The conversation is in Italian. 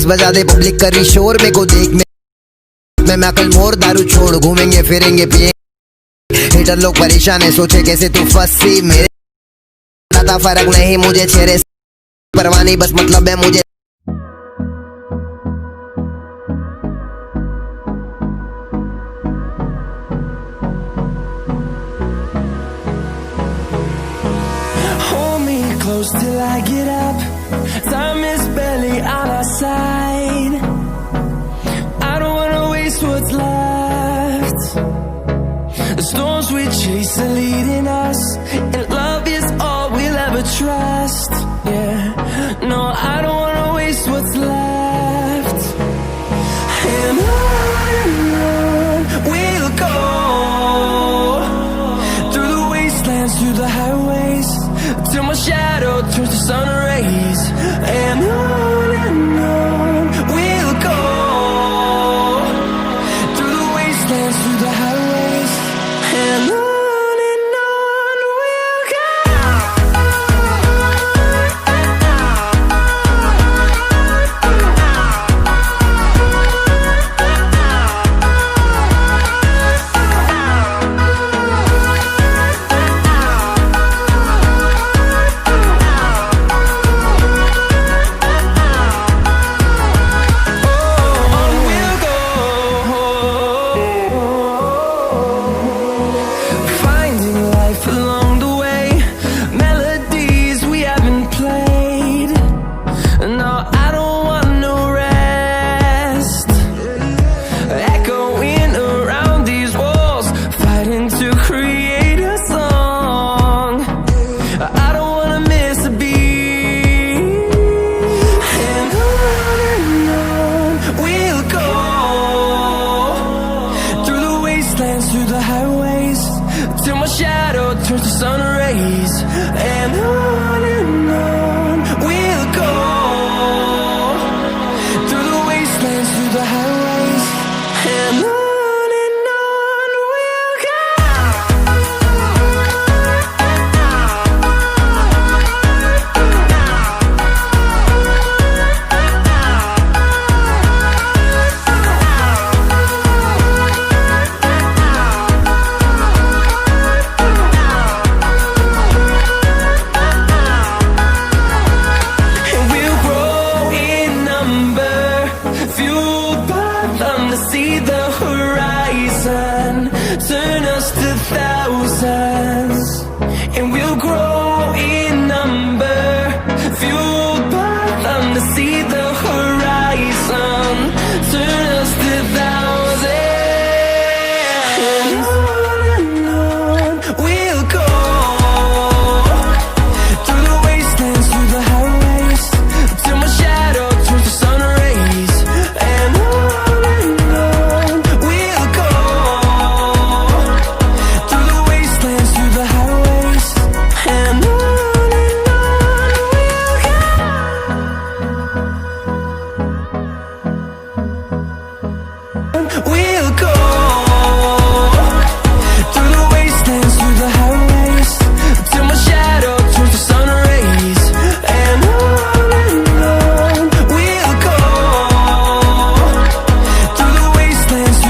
बॉक्स बजा दे पब्लिक करी शोर मेरे को देख मैं अकल मोर दारू छोड़ घूमेंगे फिरेंगे पिएंगे हेटर लोग परेशान है सोचे कैसे तू फंसी मेरे ज्यादा फर्क नहीं मुझे चेहरे परवाह नहीं बस मतलब है मुझे Close till I get up. Time is barely on our side. I don't wanna waste what's left. The storms we chase are leading us, and love is all we'll ever trust. Yeah, no, I don't wanna waste what's left. And on we'll go, through the wastelands, through the highways, till my shadow turns to sun rays. And on we'll go, through the wastelands, through the highways. And on we'll go. Through the highways, till my shadow turns to sun rays. And on we'll go, through the wastelands, through the highways.